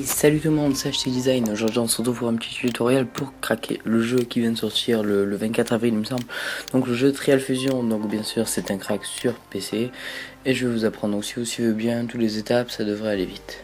Hey, salut tout le monde, c'est HT Design. Aujourd'hui on se retrouve pour un petit tutoriel pour craquer le jeu qui vient de sortir le 24 avril il me semble. Donc le jeu Trial Fusion, donc bien sûr c'est un crack sur PC. Et je vais vous apprendre, donc si vous suivez bien toutes les étapes ça devrait aller vite.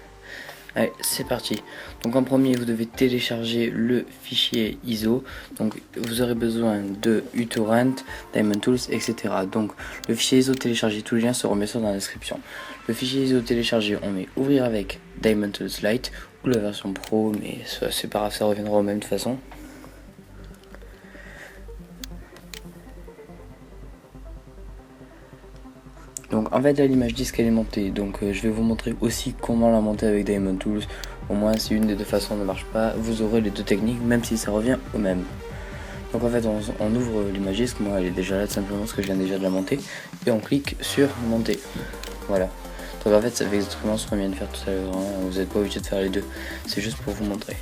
Allez, c'est parti. Donc en premier vous devez télécharger le fichier ISO. Donc vous aurez besoin de uTorrent, Diamond Tools, etc. Donc le fichier ISO téléchargé, tous les liens seront bien sûr dans la description. Le fichier ISO téléchargé, on met ouvrir avec Diamond Tools Lite ou la version pro, mais c'est pas grave, ça reviendra au même de toute façon. Donc en fait là l'image disque elle est montée, donc je vais vous montrer aussi comment la monter avec Diamond Tools. Au moins si une des deux façons ne marche pas, vous aurez les deux techniques même si ça revient au même. Donc en fait on ouvre l'image disque, moi elle est déjà là tout simplement parce que je viens déjà de la monter. Et on clique sur monter, voilà. Donc en fait ça fait exactement ce qu'on vient de faire tout à l'heure, hein. Vous n'êtes pas obligé de faire les deux, c'est juste pour vous montrer.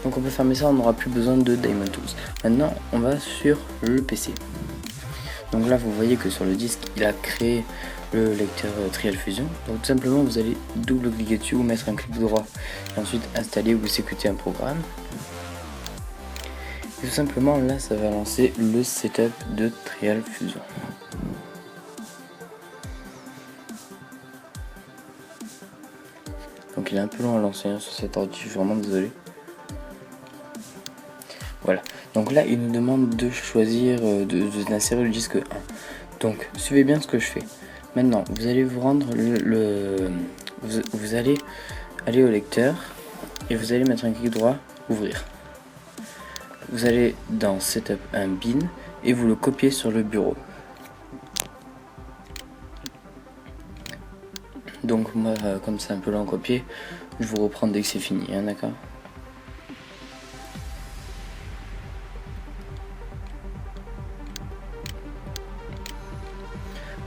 Donc on peut fermer ça, on n'aura plus besoin de Diamond Tools. Maintenant on va sur le PC. Donc là vous voyez que sur le disque il a créé le lecteur Trial Fusion. Donc tout simplement vous allez double cliquer dessus ou mettre un clic droit et ensuite installer ou exécuter un programme. Et tout simplement là ça va lancer le setup de Trial Fusion. Donc il est un peu long à lancer sur cet ordi, je suis vraiment désolé. Voilà, donc là il nous demande de choisir, d'insérer le disque 1. Donc suivez bien ce que je fais. Maintenant vous allez vous rendre vous allez aller au lecteur et vous allez mettre un clic droit, ouvrir. Vous allez dans Setup 1 bin et vous le copiez sur le bureau. Donc moi comme c'est un peu lent à copier, je vous reprends dès que c'est fini, hein, d'accord ?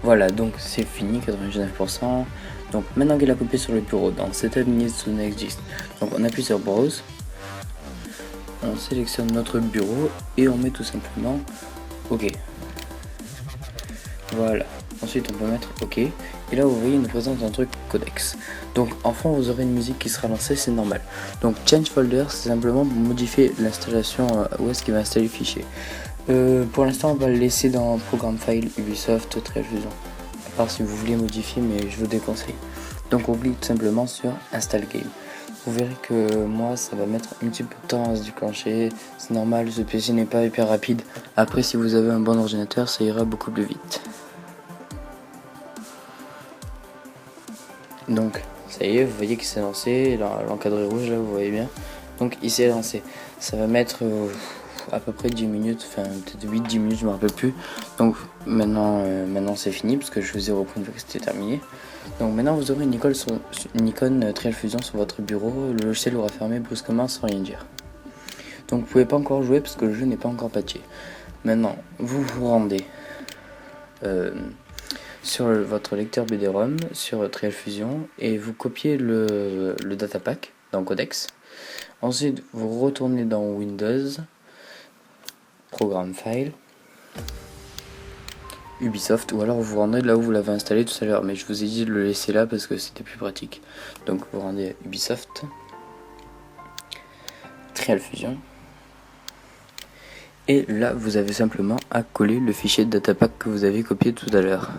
Voilà, donc c'est fini, 99%. Donc maintenant qu'il a copié sur le bureau, dans Setup needs to next disk, donc on appuie sur Browse, on sélectionne notre bureau et on met tout simplement OK. Voilà, ensuite on peut mettre OK. Et là vous voyez il nous présente un truc codex. Donc en fond vous aurez une musique qui sera lancée, c'est normal. Donc Change Folder c'est simplement pour modifier l'installation, où est-ce qu'il va installer le fichier. Pour l'instant on va le laisser dans Programme File Ubisoft Trial Fusion, à part si vous voulez modifier, mais je vous déconseille. Donc on clique tout simplement sur Install Game. Vous verrez que moi ça va mettre un petit peu de temps à se déclencher, c'est normal, ce PC n'est pas hyper rapide. Après si vous avez un bon ordinateur ça ira beaucoup plus vite. Donc ça y est, vous voyez qu'il s'est lancé, l'encadré rouge là vous voyez bien. Donc il s'est lancé, ça va mettre à peu près 10 minutes, enfin peut-être 8-10 minutes, je me rappelle plus. Donc maintenant c'est fini parce que je vous ai repris une fois que c'était terminé. Donc maintenant vous aurez une icône Trial Fusion sur votre bureau, le logiciel aura fermé brusquement sans rien dire. Donc vous pouvez pas encore jouer parce que le jeu n'est pas encore patché. Maintenant vous vous rendez sur votre lecteur BD-ROM, sur Trial Fusion, et vous copiez le datapack dans Codex. Ensuite vous retournez dans Windows, Programme File, Ubisoft, ou alors vous rendez là où vous l'avez installé tout à l'heure, mais je vous ai dit de le laisser là parce que c'était plus pratique. Donc vous rendez à Ubisoft, Trial Fusion, et là vous avez simplement à coller le fichier de datapack que vous avez copié tout à l'heure.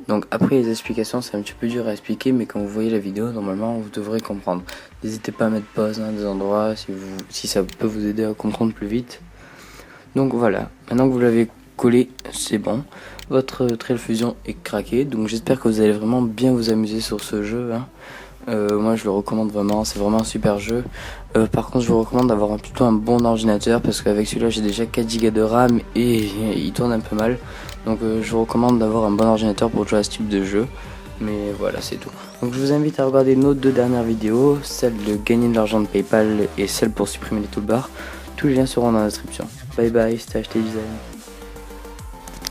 Donc après les explications c'est un petit peu dur à expliquer, mais quand vous voyez la vidéo normalement vous devrez comprendre. N'hésitez pas à mettre pause dans des endroits si ça peut vous aider à comprendre plus vite. Donc voilà, maintenant que vous l'avez collé c'est bon, votre Trial Fusion est craqué. Donc j'espère que vous allez vraiment bien vous amuser sur ce jeu, hein. Moi je le recommande vraiment, c'est vraiment un super jeu. Par contre je vous recommande d'avoir plutôt un bon ordinateur parce qu'avec celui-là j'ai déjà 4 Go de RAM et il tourne un peu mal. Donc je vous recommande d'avoir un bon ordinateur pour jouer à ce type de jeu. Mais voilà, c'est tout. Donc je vous invite à regarder nos deux dernières vidéos, celle de gagner de l'argent de PayPal et celle pour supprimer les toolbars. Tous les liens seront dans la description. Bye bye, c'était HT Design.